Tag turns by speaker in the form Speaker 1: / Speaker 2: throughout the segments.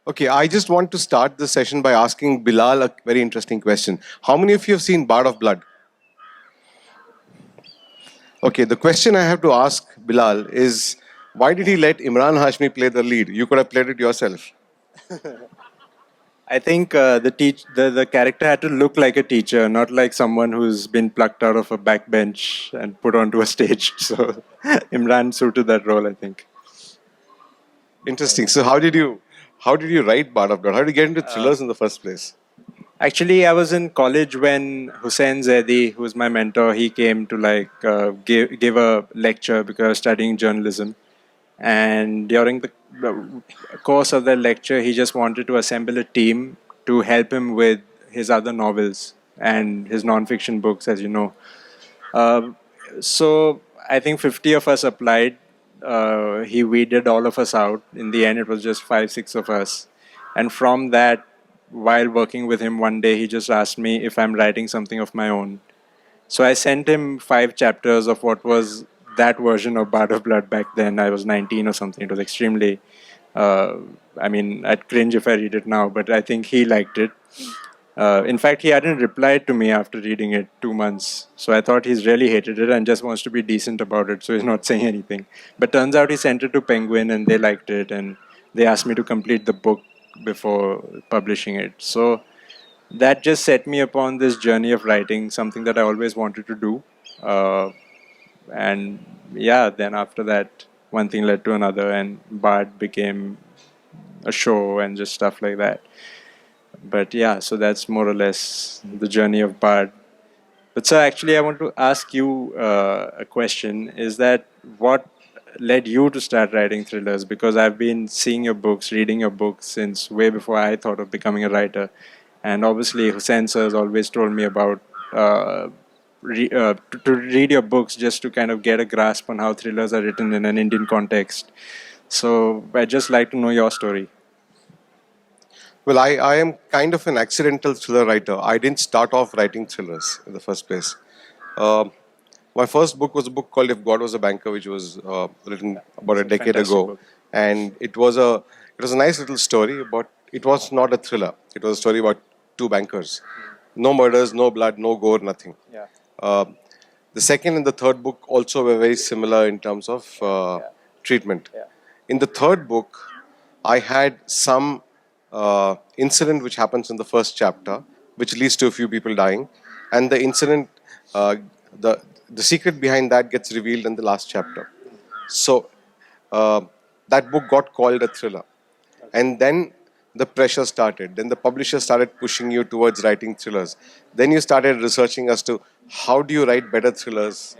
Speaker 1: Okay, I just want to start the session by asking Bilal a very interesting question. How many of you have seen Bard of Blood? Okay, the question I have to ask Bilal is why did he let Imran Hashmi play the lead? You could have played it yourself.
Speaker 2: I think the character had to look like a teacher, not like someone who's been plucked out of a backbench and put onto a stage. So Imran suited that role, I think.
Speaker 1: Interesting. So how did you write Bard of Blood? How did you get into
Speaker 2: Uh,
Speaker 1: thrillers in the first place?
Speaker 2: Actually, I was in college when Hussein Zaidi, who was my mentor, he came to give a lecture because I was studying journalism. And during the course of the lecture, he just wanted to assemble a team to help him with his other novels and his non-fiction books, as you know. Uh, so I think 50 of us applied. He weeded all of us out. In the end, it was just five, six of us. And from that, while working with him one day, he just asked me if I'm writing something of my own. So I sent him 5 chapters of what was that version of Bard of Blood back then. I was 19 or something. It was extremely. Uh, I mean, I'd cringe if I read it now, but I think he liked it. In fact, he hadn't replied to me after reading it 2 months. So I thought he's really hated it and just wants to be decent about it. So he's not saying anything. But turns out he sent it to Penguin and they liked it. And they asked me to complete the book before publishing it. So that just set me upon this journey of writing, something that I always wanted to do. And yeah, then after that, one thing led to another, and Bard became a show and just stuff like that. But yeah, so that's more or less the journey of Bard. But sir, actually, I want to ask you a question. Is that what led you to start writing thrillers? Because I've been seeing your books, reading your books since way before I thought of becoming a writer. And obviously, Hussein sir has always told me about to read your books just to kind of get a grasp on how thrillers are written in an Indian context. So I'd just like to know your story.
Speaker 1: Well, I am kind of an accidental thriller writer. I didn't start off writing thrillers in the first place. Um my first book was a book called If God Was a Banker, which was written about
Speaker 2: It's
Speaker 1: a
Speaker 2: a
Speaker 1: decade
Speaker 2: fantastic
Speaker 1: ago,
Speaker 2: book.
Speaker 1: and it was a nice little story, but it was not a thriller. It was a story about two bankers. No murders, no blood, no gore, nothing.
Speaker 2: Yeah.
Speaker 1: Uh, the second and the third book also were very similar in terms of
Speaker 2: Yeah.
Speaker 1: treatment.
Speaker 2: Yeah.
Speaker 1: In the third book, I had some incident which happens in the first chapter, which leads to a few people dying, and the incident, uh, the the secret behind that gets revealed in the last chapter. So uh, that book got called a thriller, and then the pressure started. Then the publisher started pushing you towards writing thrillers. Then you started researching as to how do you write better thrillers,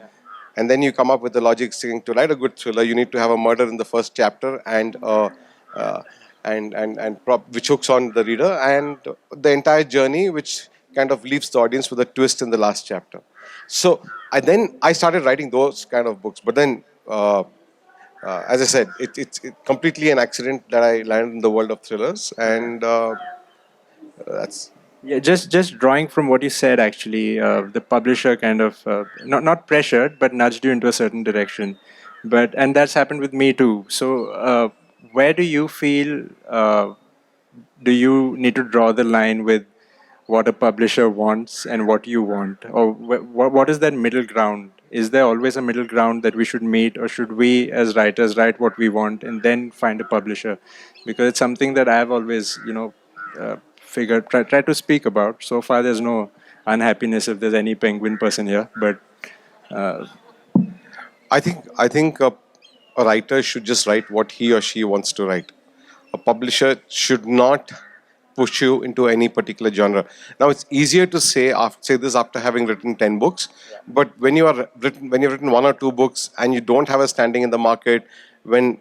Speaker 1: and then you come up with the logic saying to write a good thriller, you need to have a murder in the first chapter uh, which hooks on the reader, and the entire journey, which kind of leaves the audience with a twist in the last chapter. So I started writing those kind of books, but then. As I said, it's completely an accident that I landed in the world of thrillers, and that's
Speaker 2: Yeah, just drawing from what you said, actually, the publisher kind of not pressured, but nudged you into a certain direction. But and that's happened with me too. So, where do you feel? Do you need to draw the line with what a publisher wants and what you want, or what is that middle ground? Is there always a middle ground that we should meet, or should we, as writers, write what we want and then find a publisher? Because it's something that I've always, try to speak about. So far, there's no unhappiness if there's any penguin person here, but uh,
Speaker 1: I think a writer should just write what he or she wants to write. A publisher should not push you into any particular genre. Now it's easier to say this after having written 10 books, but when you've written one or two books and you don't have a standing in the market, when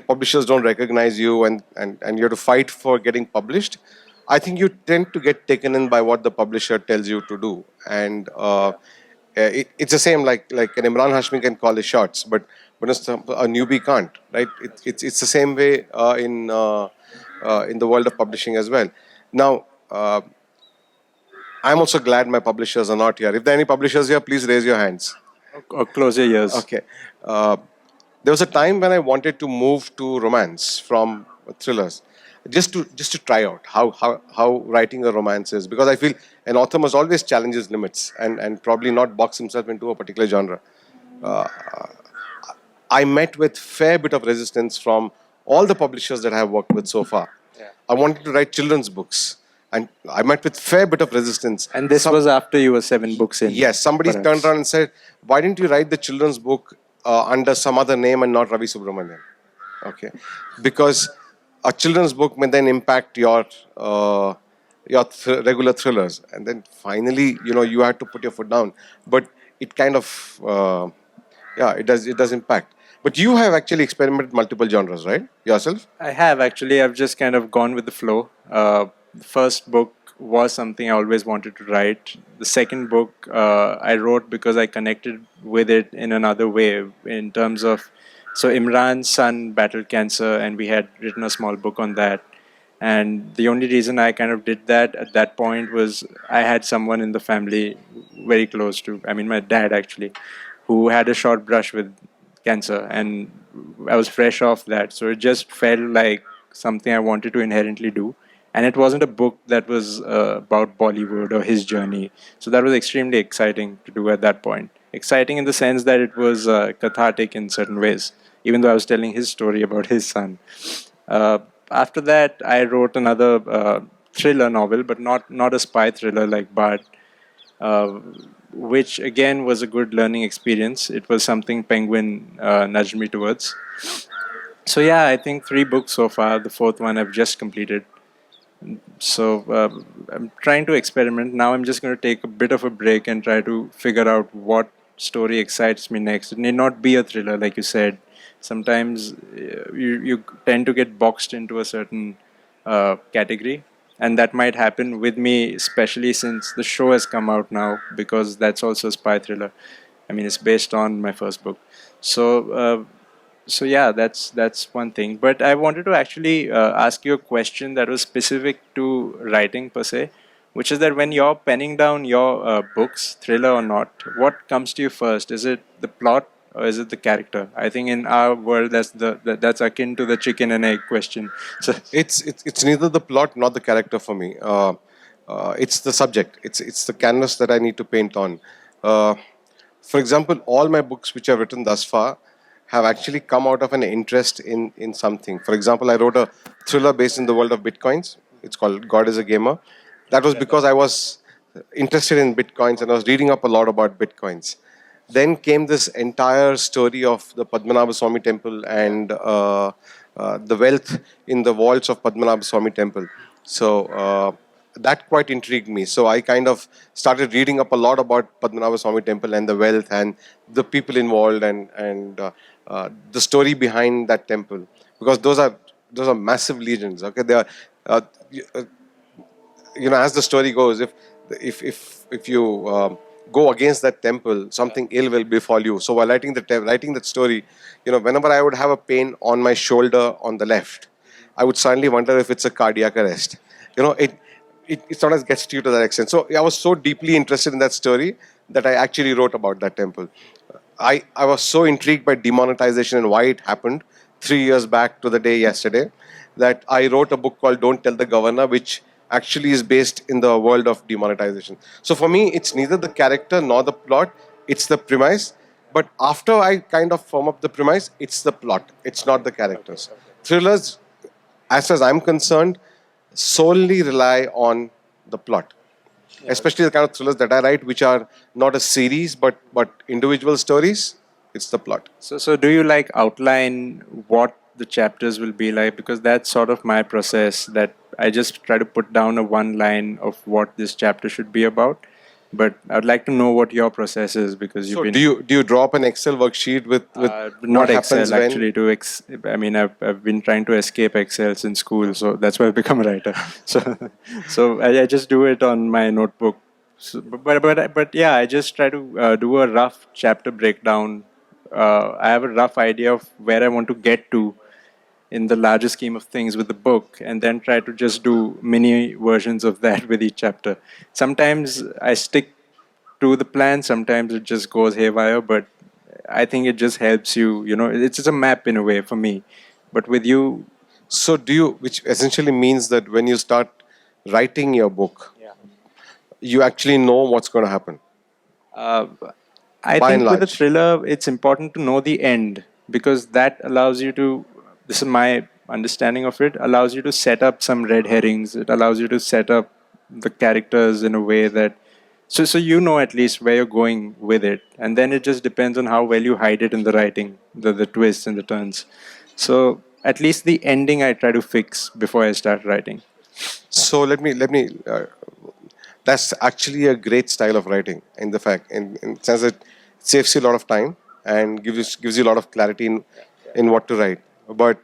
Speaker 1: publishers don't recognize you, and you have to fight for getting published, I think you tend to get taken in by what the publisher tells you to do, and it's the same like an Imran Hashmi can call his shots, but a newbie can't, right? It's the same way in the world of publishing as well. Now, I'm also glad my publishers are not here. If there are any publishers here, please raise your hands.
Speaker 2: or close your ears.
Speaker 1: Okay. Uh, there was a time when I wanted to move to romance from thrillers. just to try out how writing a romance is, because I feel an author must always challenge his limits and probably not box himself into a particular genre. I met with fair bit of resistance from all the publishers that I have worked with so far. I wanted to write children's books, and I met with fair bit of resistance.
Speaker 2: And this was after you were 7 books in,
Speaker 1: Yes, somebody turned
Speaker 2: perhaps.
Speaker 1: around and said, "Why didn't you write the children's book under some other name and not Ravi Subramanian?" Okay, because a children's book may then impact your regular thrillers, and then finally, you have to put your foot down. But it kind of, yeah, it does impact. But you have actually experimented multiple genres, right? Yourself?
Speaker 2: I have actually. I've just kind of gone with the flow. The first book was something I always wanted to write. The second book I wrote because I connected with it in another way, in terms of, so Imran's son battled cancer, and we had written a small book on that. And the only reason I kind of did that at that point was I had someone in the family very close to, I mean, my dad actually, who had a short brush with cancer, and I was fresh off that. So it just felt like something I wanted to inherently do. And it wasn't a book that was about Bollywood or his journey. So that was extremely exciting to do at that point. Exciting in the sense that it was cathartic in certain ways, even though I was telling his story about his son. Uh, After that, I wrote another thriller novel, but not a spy thriller like Bard, uh, which again was a good learning experience. It was something Penguin nudged me towards. So yeah, I think 3 books so far. The fourth one I've just completed. So I'm trying to experiment. Now I'm just going to take a bit of a break and try to figure out what story excites me next. It need not be a thriller, like you said. Sometimes you tend to get boxed into a certain category, and that might happen with me, especially since the show has come out now, because that's also a spy thriller. I mean, it's based on my first book. So so yeah, that's one thing. But I wanted to actually ask you a question that was specific to writing per se, which is that when you're penning down your books, thriller or not, what comes to you first? Is it the plot or is it the character? I think in our world that's akin to the chicken and egg question. So
Speaker 1: It's neither the plot nor the character for me. It's the subject. It's the canvas that I need to paint on. Uh, for example, all my books which I've written thus far have actually come out of an interest in something. For example, I wrote a thriller based in the world of bitcoins. It's called God is a Gamer. That was because I was interested in bitcoins and I was reading up a lot about bitcoins. Then came this entire story of the Padmanabha Swami temple and the wealth in the vaults of Padmanabha Swami temple. So that quite intrigued me. So I kind of started reading up a lot about Padmanabha Swami temple and the wealth and the people involved and the story behind that temple, because those are massive legends. Okay, they are. Uh, as the story goes, if you go against that temple, something ill will befall you. So while writing that story, whenever I would have a pain on my shoulder on the left, I would suddenly wonder if it's a cardiac arrest. It sometimes gets to you to that extent. So I was so deeply interested in that story that I actually wrote about that temple. I was so intrigued by demonetization and why it happened 3 years back to the day yesterday, that I wrote a book called Don't Tell the Governor, which actually is based in the world of demonetization. So for me, it's neither the character nor the plot, it's the premise. But after I kind of form up the premise, it's the plot, it's not the characters. Thrillers, as far as I'm concerned, solely rely on the plot, especially the kind of thrillers that I write, which are not a series but individual stories. It's the plot.
Speaker 2: so do you like outline what the chapters will be like? Because that's sort of my process, that I just try to put down a one line of what this chapter should be about. But I'd like to know what your process is, because you've
Speaker 1: So do
Speaker 2: been
Speaker 1: you draw up an Excel worksheet with what
Speaker 2: not
Speaker 1: happens
Speaker 2: Excel
Speaker 1: when?
Speaker 2: actually. I mean, I've been trying to escape Excel since school, so that's why I've become a writer. So I just do it on my notebook. So, but yeah, I just try to do a rough chapter breakdown. I have a rough idea of where I want to get to in the larger scheme of things with the book, and then try to just do mini versions of that with each chapter. Sometimes I stick to the plan, sometimes it just goes haywire, but I think it just helps you, it's just a map in a way for me. But with you,
Speaker 1: So do you, which essentially means that when you start writing your book,
Speaker 2: Yeah.
Speaker 1: you actually know what's going to happen,
Speaker 2: Uh, I
Speaker 1: by and
Speaker 2: think with a
Speaker 1: large.
Speaker 2: thriller, it's important to know the end because that allows you to. This is my understanding of it. Allows you to set up some red herrings. It allows you to set up the characters in a way that, so you know at least where you're going with it, and then it just depends on how well you hide it in the writing, the twists and the turns. So at least the ending I try to fix before I start writing.
Speaker 1: So let me. That's actually a great style of writing. In the fact, in the sense that it saves you a lot of time and gives you a lot of clarity in what to write. But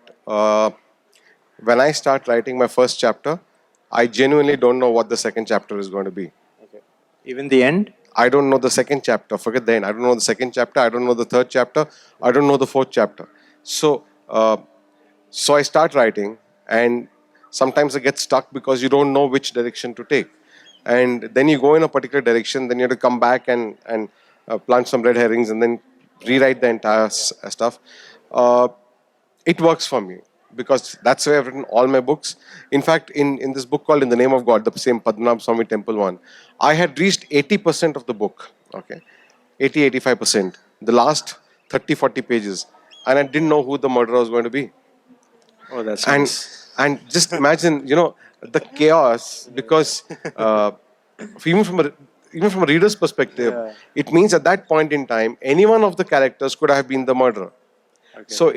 Speaker 1: when I start writing my first chapter, I genuinely don't know what the second chapter is going to be.
Speaker 2: Even the end.
Speaker 1: I don't know the second chapter. Forget the end. I don't know the second chapter. I don't know the third chapter. I don't know the fourth chapter. So, so I start writing, and sometimes I get stuck because you don't know which direction to take, and then you go in a particular direction. Then you have to come back and plant some red herrings, and then rewrite the entire stuff. Uh, it works for me because that's why I've written all my books. In fact, in this book called In the Name of God, the same Padmanabh Swami Temple one, I had reached 80% of the book. Okay, 80-85%. The last 30-40 pages, and I didn't know who the murderer was going to be.
Speaker 2: Oh, that's
Speaker 1: and
Speaker 2: nice.
Speaker 1: and just imagine, the chaos, because even from a even from a reader's perspective,
Speaker 2: Yeah.
Speaker 1: it means at that point in time any one of the characters could have been the murderer.
Speaker 2: Okay.
Speaker 1: So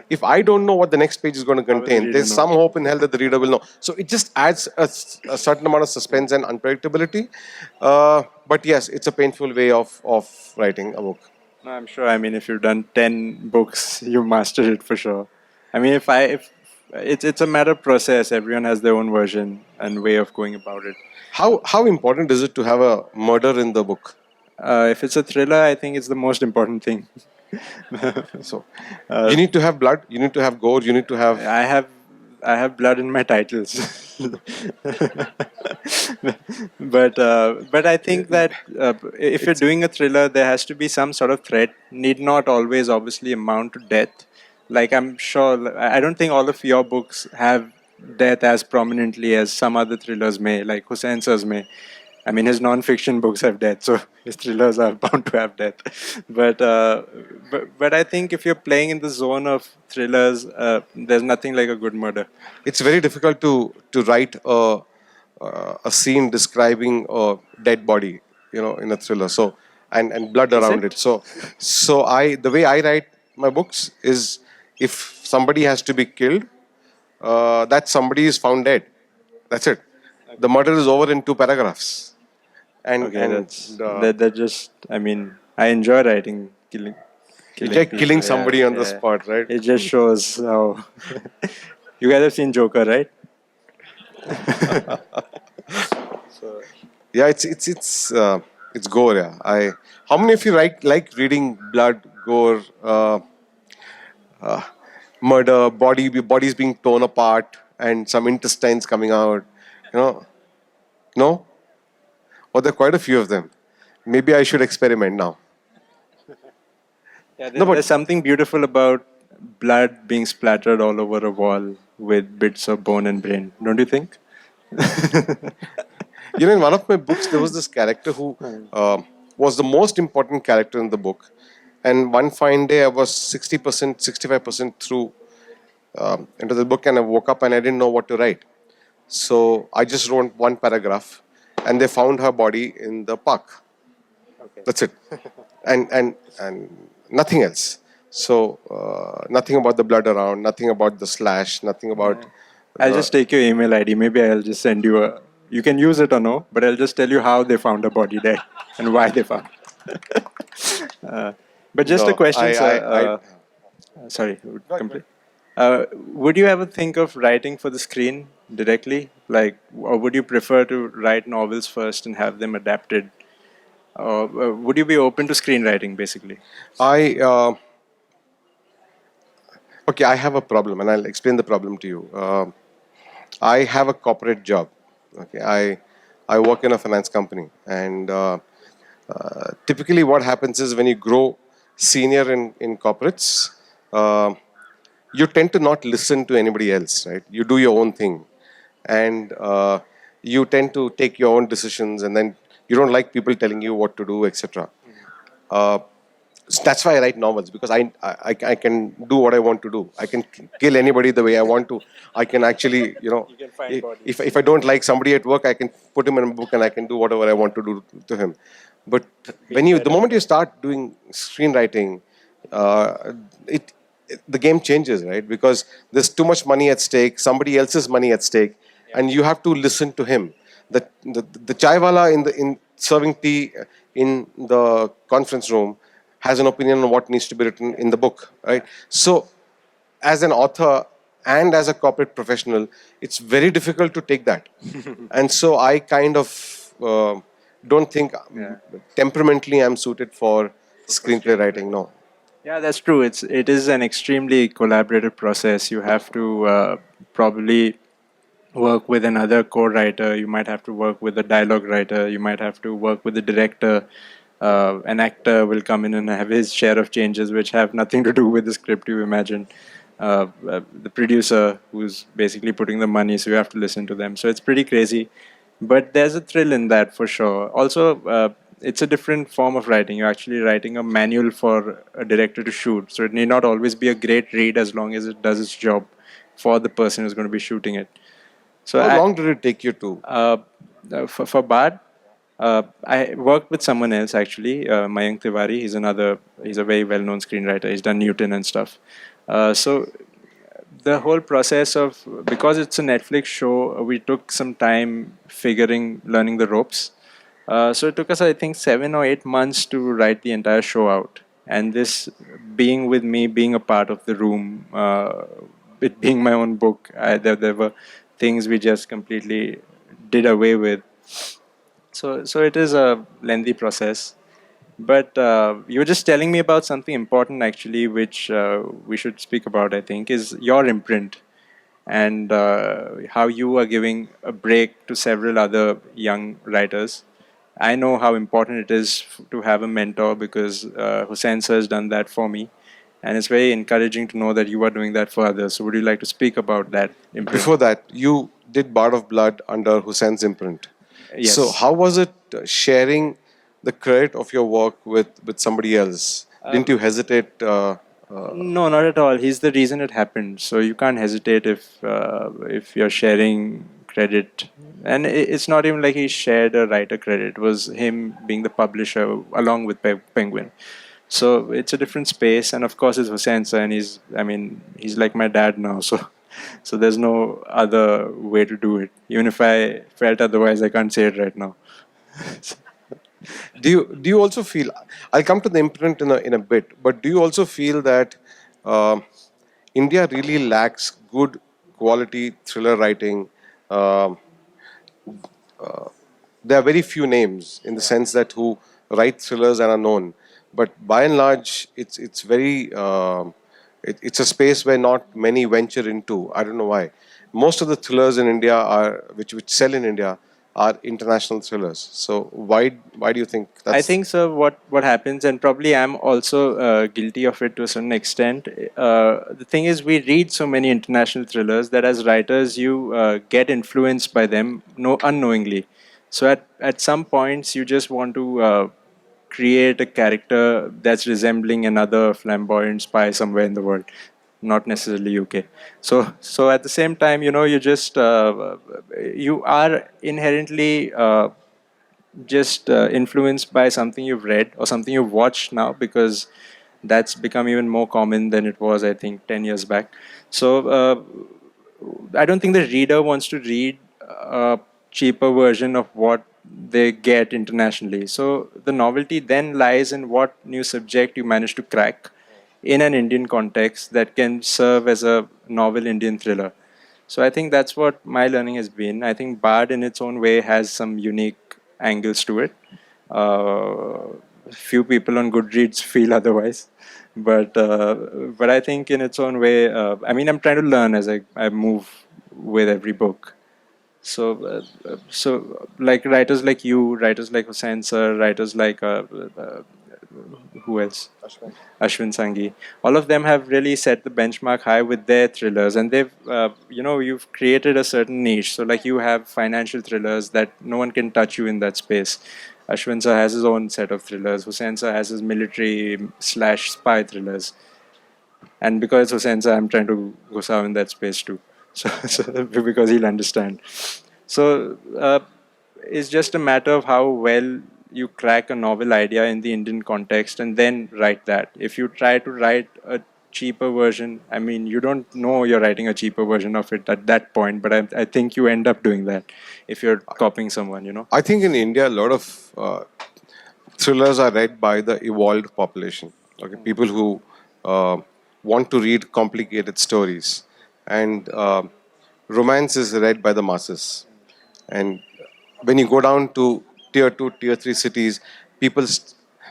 Speaker 1: if I don't know what the next page is going to
Speaker 2: How will the
Speaker 1: contain,
Speaker 2: reader
Speaker 1: there's
Speaker 2: know?
Speaker 1: some hope in hell that the reader will know. So it just adds a certain amount of suspense and unpredictability. But yes, it's a painful way of writing a book.
Speaker 2: No, I'm sure. I mean, if you've done 10 books, you mastered it for sure. I mean, if it's a matter of process. Everyone has their own version and way of going about it.
Speaker 1: How important is it to have a murder in the book?
Speaker 2: If it's a thriller, I think it's the most important thing.
Speaker 1: So you
Speaker 2: uh,
Speaker 1: need to have blood, you need to have gore, you need to have.
Speaker 2: I have I have blood in my titles, but I think that if you're
Speaker 1: It's
Speaker 2: doing a thriller, there has to be some sort of threat. Need not always obviously amount to death. Like I'm sure, I don't think all of your books have death as prominently as some other thrillers may, like Hussain Sir's may. I mean, his non-fiction books have death, so his thrillers are bound to have death. But but I think if you're playing in the zone of thrillers, there's nothing like a good murder.
Speaker 1: it's very difficult to write a scene describing a dead body, in a thriller. So and blood
Speaker 2: Is
Speaker 1: around it.
Speaker 2: it?
Speaker 1: So I the way I write my books is, if somebody has to be killed, that somebody is found dead. That's it. The murder is over in two paragraphs. And
Speaker 2: Okay,
Speaker 1: and
Speaker 2: that's
Speaker 1: uh,
Speaker 2: that. Just I mean, I enjoy writing
Speaker 1: it's
Speaker 2: killing
Speaker 1: like killing
Speaker 2: people. Yeah,
Speaker 1: somebody on the
Speaker 2: yeah.
Speaker 1: spot, right?
Speaker 2: It just shows how. You guys have seen Joker, right? So
Speaker 1: Yeah, it's gore. Yeah, I. How many of you like reading blood, gore, murder, bodies being torn apart, and some intestines coming out? You know, no. Or there are quite a few of them. Maybe I should experiment now.
Speaker 2: yeah,
Speaker 1: No, but
Speaker 2: there's something beautiful about blood being splattered all over a wall with bits of bone and brain. Don't you think?
Speaker 1: in one of my books, there was this character who was the most important character in the book. And one fine day, I was 60%, 65% through into the book, and I woke up and I didn't know what to write. So I just wrote one paragraph, and they found her body in the park.
Speaker 2: Okay.
Speaker 1: That's it, and nothing else. So nothing about the blood around, nothing about the slash, nothing about
Speaker 2: I'll
Speaker 1: the.
Speaker 2: just take your email ID. Maybe I'll just send you a. You can use it or no, but I'll just tell you how they found a body there and why they found. But just a
Speaker 1: No,
Speaker 2: question, sir.
Speaker 1: I
Speaker 2: Sorry,
Speaker 1: go ahead, go
Speaker 2: complete.
Speaker 1: ahead.
Speaker 2: Would you ever think of writing for the screen directly, like, or would you prefer to write novels first and have them adapted, or would you be open to screenwriting, basically?
Speaker 1: I Okay, I have a problem, and I'll explain the problem to you. I have a corporate job. Okay, I work in a finance company, and typically what happens is when you grow senior in corporates, uh, you tend to not listen to anybody else, right? You do your own thing, and you tend to take your own decisions, and then you don't like people telling you what to do, etc. Uh, so that's why I write novels, because I can do what I want to do. I can kill anybody the way I want to. I can actually,
Speaker 2: You can find bodies.
Speaker 1: if I don't like somebody at work, I can put him in a book and I can do whatever I want to do to him. But
Speaker 2: Feel
Speaker 1: the
Speaker 2: better.
Speaker 1: moment you start doing screenwriting, uh, the game changes, right? Because there's too much money at stake, somebody else's money at stake, and you have to listen to him. The chai wala in serving tea in the conference room has an opinion on what needs to be written in the book, right? So, as an author and as a corporate professional, it's very difficult to take that. And so I kind of don't think
Speaker 2: Yeah.
Speaker 1: temperamentally I'm suited for
Speaker 2: For
Speaker 1: screenplay writing. No.
Speaker 2: Yeah, that's true. It is an extremely collaborative process. You have to probably work with another co-writer. You might have to work with a dialogue writer. You might have to work with the director. An actor will come in and have his share of changes, which have nothing to do with the script you imagine. The producer, who's basically putting the money, so you have to listen to them. So it's pretty crazy, but there's a thrill in that for sure. Also, it's a different form of writing. You're actually writing a manual for a director to shoot, so it need not always be a great read as long as it does its job for the person who's going to be shooting it. So
Speaker 1: How long did it take you to?
Speaker 2: for Bard, I worked with someone else actually, Mayank Tiwari. He's a very well-known screenwriter. He's done Newton and stuff. So the whole process of, because it's a Netflix show, we took some time learning the ropes. So it took us, I think, 7 or 8 months to write the entire show out. And this being with me, being a part of the room, it being my own book, there were things we just completely did away with. So it is a lengthy process. But you were just telling me about something important, actually, which we should speak about, I think, is your imprint and how you are giving a break to several other young writers. I know how important it is to have a mentor because Hussain sir has done that for me. And it's very encouraging to know that you are doing that for others. So, would you like to speak about that imprint?
Speaker 1: Before that, you did Bard of Blood under Hussein's imprint. So,
Speaker 2: Yes.
Speaker 1: how was it sharing the credit of your work with somebody else? Didn't you hesitate?
Speaker 2: No, not at all. He's the reason it happened. So you can't hesitate if you're sharing credit. And it's not even like he shared a writer credit. It was him being the publisher along with Penguin. So it's a different space. And of course, it's Hussain sir, and he's like my dad now. So there's no other way to do it. Even if I felt otherwise, I can't say it right now.
Speaker 1: Do you also feel? I'll come to the imprint in a bit, but do you also feel that uh, India really lacks good quality thriller writing? Um there are very few names in the sense that who write thrillers and are known, but by and large, it's very it's a space where not many venture into. I don't know why. Most of the thrillers in India are which sell in India are international thrillers. So why do you think
Speaker 2: I
Speaker 1: that's?
Speaker 2: think so. What happens, and probably I'm also guilty of it to a certain extent. The thing is, we read so many international thrillers that as writers, you get influenced by them, no unknowingly. So at some points, you just want to create a character that's resembling another flamboyant spy somewhere in the world, not necessarily UK. So at the same time, you just you are inherently just influenced by something you've read or something you've watched now, because that's become even more common than it was, I think, 10 years back. So I don't think the reader wants to read a cheaper version of what they get internationally. So the novelty then lies in what new subject you manage to crack in an Indian context that can serve as a novel Indian thriller. So I think that's what my learning has been. I think Bard, in its own way, has some unique angles to it. Uh, Few people on Goodreads feel otherwise, but I think in its own way, I'm trying to learn as I move with every book. So like writers like you, writers like Hussain sir, writers like who else? Ashwin Sanghi. All of them have really set the benchmark high with their thrillers, and they've, you've created a certain niche. So, like, you have financial thrillers that no one can touch you in that space. Ashwin sir has his own set of thrillers. Hussain sir has his military slash spy thrillers. And because Hussain sir, I'm trying to go out in that space too. So because he'll understand. So it's just a matter of how well you crack a novel idea in the Indian context and then write that. If you try to write a cheaper version, I mean, you don't know you're writing a cheaper version of it at that point, but I think you end up doing that if you're copying someone.
Speaker 1: I think in India, a lot of thrillers are read by the evolved population. Okay, people who want to read complicated stories, and romance is read by the masses. And when you go down to tier two, tier three cities, people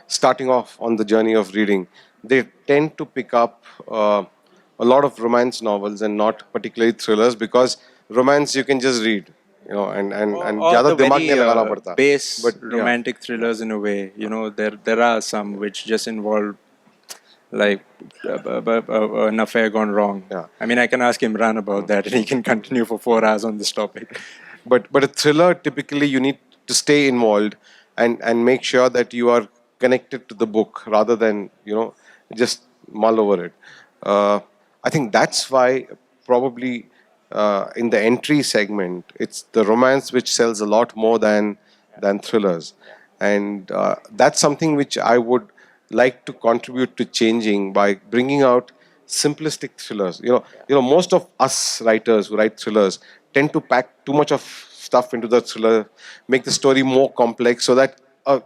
Speaker 1: starting off on the journey of reading, they tend to pick up a lot of romance novels and not particularly thrillers, because romance you can just read, and
Speaker 2: Or
Speaker 1: ज़्यादा
Speaker 2: the
Speaker 1: दिमाग
Speaker 2: very
Speaker 1: नहीं लगाना पड़ता.
Speaker 2: base
Speaker 1: But yeah,
Speaker 2: romantic thrillers in a way. There are some which just involve like an affair gone wrong.
Speaker 1: yeah.
Speaker 2: I mean, I can ask Imran about that, and he can continue for 4 hours on this topic.
Speaker 1: But a thriller, typically you need to stay involved and make sure that you are connected to the book rather than just mull over it. I think that's why probably in the entry segment it's the romance which sells a lot more than thrillers, and that's something which I would like to contribute to changing by bringing out simplistic thrillers. Most of us writers who write thrillers tend to pack too much of stuff into the thriller, make the story more complex, so that a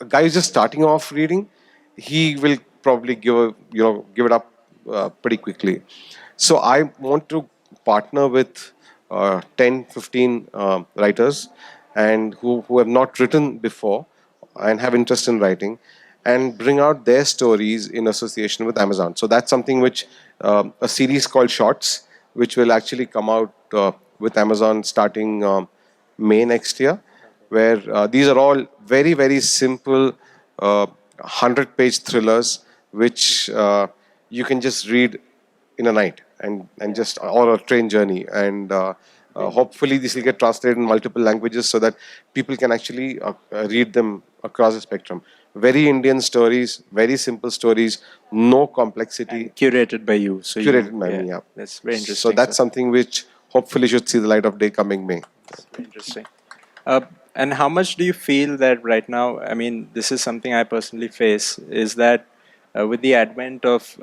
Speaker 1: guy who's just starting off reading, he will probably give it up pretty quickly. So I want to partner with 10, 15 writers, and who have not written before and have interest in writing, and bring out their stories in association with Amazon. So that's something which a series called Shorts, which will actually come out with Amazon starting May next year, where these are all very, very simple 100-page thrillers, which you can just read in a night, and just, or a train journey, and hopefully this will get translated in multiple languages so that people can actually read them across the spectrum. Very Indian stories, very simple stories, no complexity,
Speaker 2: Curated by you. So
Speaker 1: curated by me. Yeah,
Speaker 2: that's very
Speaker 1: so
Speaker 2: interesting.
Speaker 1: that's something which hopefully should see the light of day coming May.
Speaker 2: Very interesting. And how much do you feel that right now? I mean, this is something I personally face. Is that with the advent of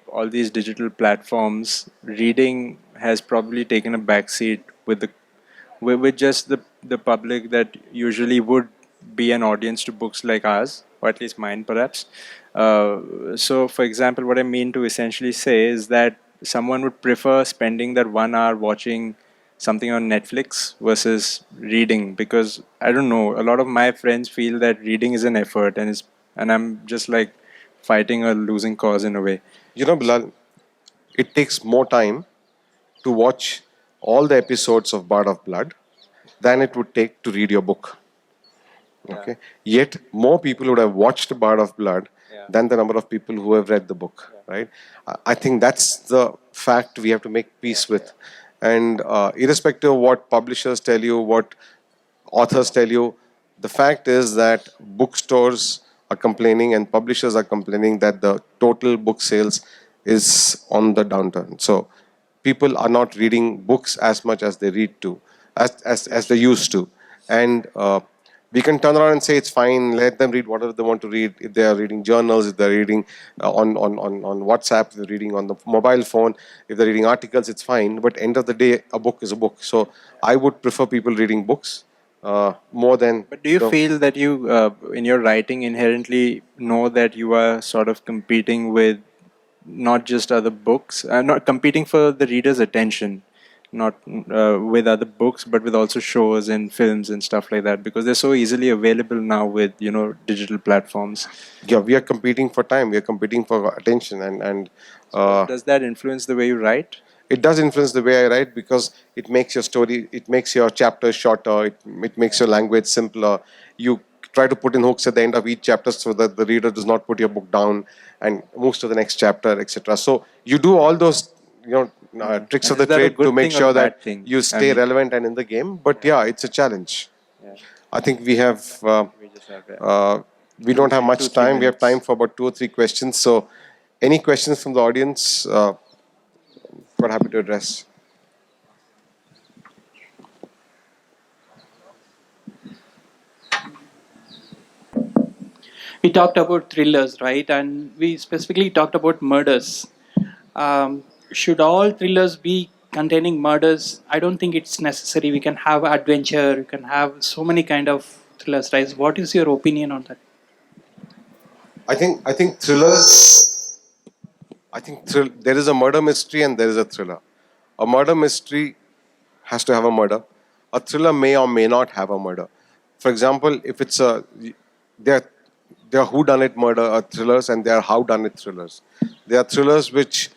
Speaker 2: all these digital platforms, reading has probably taken a backseat with just the public that usually would be an audience to books like ours, or at least mine, perhaps. So, for example, what I mean to essentially say is that someone would prefer spending that 1 hour watching something on Netflix versus reading, because I don't know, a lot of my friends feel that reading is an effort, and I'm just like fighting a losing cause in a way.
Speaker 1: Bilal, it takes more time to watch all the episodes of Bard of Blood than it would take to read your book. Okay. Yet more people would have watched Bard of Blood than the number of people who have read the book. Right. I think that's the fact we have to make peace with. And irrespective of what publishers tell you, what authors tell you, the fact is that bookstores are complaining and publishers are complaining that the total book sales is on the downturn. So people are not reading books as much as they read to, as they used to. And we can turn around and say it's fine, let them read whatever they want to read. If they are reading journals, if they're reading on WhatsApp, if they're reading on the mobile phone, if they're reading articles, it's fine. But end of the day, a book is a book. So I would prefer people reading books more than.
Speaker 2: But do you feel that you, in your writing, inherently know that you are sort of competing with not just other books, not competing for the reader's attention, not with other books, but with also shows and films and stuff like that, because they're so easily available now with digital platforms.
Speaker 1: Yeah, we are competing for time. We are competing for attention, and
Speaker 2: Does that influence the way you write?
Speaker 1: it does influence the way I write, because it makes your story, it makes your chapters shorter, it makes your language simpler. You try to put in hooks at the end of each chapter so that the reader does not put your book down and moves to the next chapter, etc. So you do all those, tricks
Speaker 2: And
Speaker 1: of the
Speaker 2: is that a
Speaker 1: trade to
Speaker 2: good
Speaker 1: make
Speaker 2: thing or a
Speaker 1: sure that
Speaker 2: bad thing?
Speaker 1: you
Speaker 2: I
Speaker 1: stay
Speaker 2: mean,
Speaker 1: relevant and in the game. But yeah, it's a challenge.
Speaker 2: yeah,
Speaker 1: I think we have.
Speaker 2: we just have
Speaker 1: We don't have
Speaker 2: two,
Speaker 1: much
Speaker 2: three
Speaker 1: time. We have time
Speaker 2: minutes.
Speaker 1: for about 2 or 3 questions. So, any questions from the audience? We're happy to address.
Speaker 3: We talked about thrillers, right? And we specifically talked about murders. Should all thrillers be containing murders? I don't think it's necessary. We can have adventure. You can have so many kind of thrillers, right? What is your opinion on that?
Speaker 1: I think thrillers. There is a murder mystery and there is a thriller. A murder mystery has to have a murder. A thriller may or may not have a murder. For example, if it's there, there are whodunit murder thrillers and there are howdunit thrillers. There are thrillers which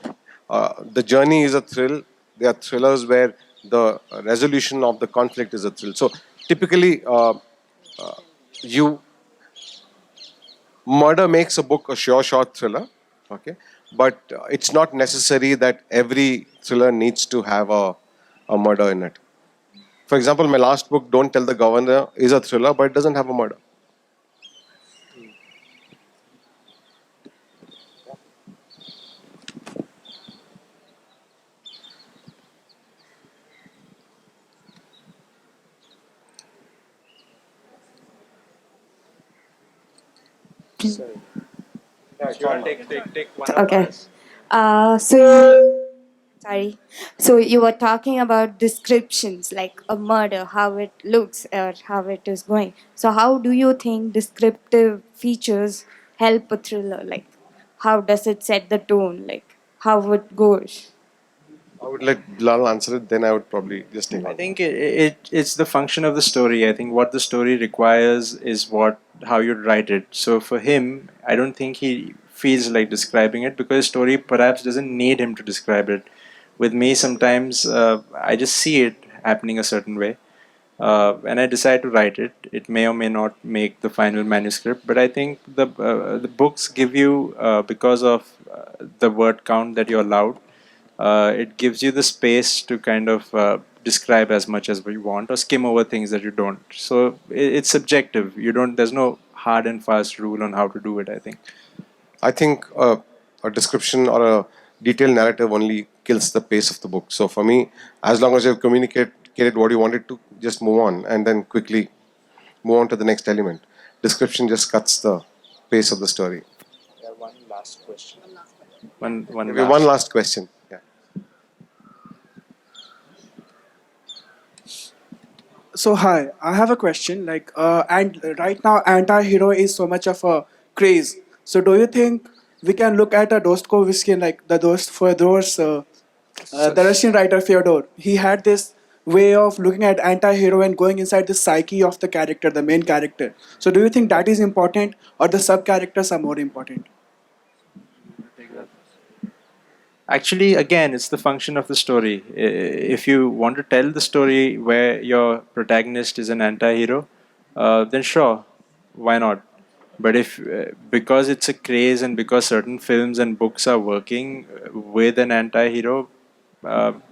Speaker 1: the journey is a thrill. There are thrillers where the resolution of the conflict is a thrill. So typically, you murder makes a book a sure shot thriller. Okay, but it's not necessary that every thriller needs to have a murder in it. For example, my last book, Don't Tell the Governor, is a thriller, but it doesn't have a murder.
Speaker 2: Take one of
Speaker 4: Okay.
Speaker 2: ours.
Speaker 4: Sorry. So you were talking about descriptions, like a murder, how it looks or how it is going. So how do you think descriptive features help a thriller? Like, how does it set the tone? Like, how it goes?
Speaker 1: I would let Bilal answer it, then I would probably just take
Speaker 2: I
Speaker 1: on.
Speaker 2: think it's the function of the story. I think what the story requires is what how you write it. So for him, I don't think he feels like describing it because story perhaps doesn't need him to describe it. With me, sometimes I just see it happening a certain way, and I decide to write it. It may or may not make the final manuscript, but I think the books give you because of the word count that you're allowed. It gives you the space to kind of describe as much as you want or skim over things that you don't. So it's subjective. You don't. There's no hard and fast rule on how to do it. I think.
Speaker 1: I think a description or a detailed narrative only kills the pace of the book. So for me, as long as you've communicated what you wanted to, just move on and then quickly move on to the next element. Description just cuts the pace of the story.
Speaker 2: One last question. One
Speaker 1: Maybe one
Speaker 2: last.
Speaker 1: last question. Yeah.
Speaker 5: So hi, I have a question. And right now, anti-hero is so much of a craze. So do you think we can look at a Dostoevsky, like the the Russian writer Fyodor? He had this way of looking at anti-hero and going inside the psyche of the character, the main character. So do you think that is important, or the sub-characters are more important?
Speaker 2: Actually, again, it's the function of the story. If you want to tell the story where your protagonist is an anti-hero, then sure, why not? But if because it's a craze and because certain films and books are working with an anti-hero,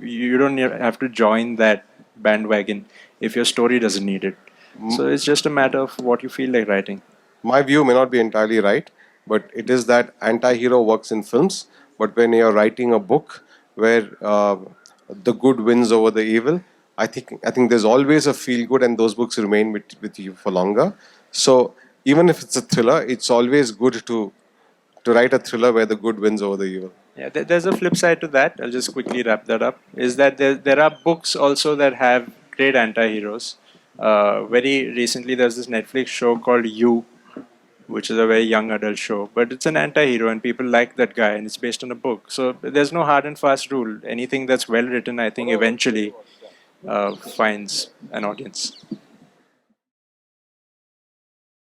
Speaker 2: you don't have to join that bandwagon if your story doesn't need it. So it's just a matter of what you feel like writing.
Speaker 1: My view may not be entirely right, but it is that anti-hero works in films. But when you're writing a book where the good wins over the evil, I think there's always a feel good, and those books remain with you for longer. So even if it's a thriller, it's always good to write a thriller where the good wins over the evil.
Speaker 2: Yeah, there's a flip side to that. I'll just quickly wrap that up. Is that there are books also that have great anti-heroes. Very recently, there's this Netflix show called You, which is a very young adult show, but it's an anti-hero and people like that guy, and it's based on a book. So there's no hard and fast rule. Anything that's well written, I think, eventually finds an audience.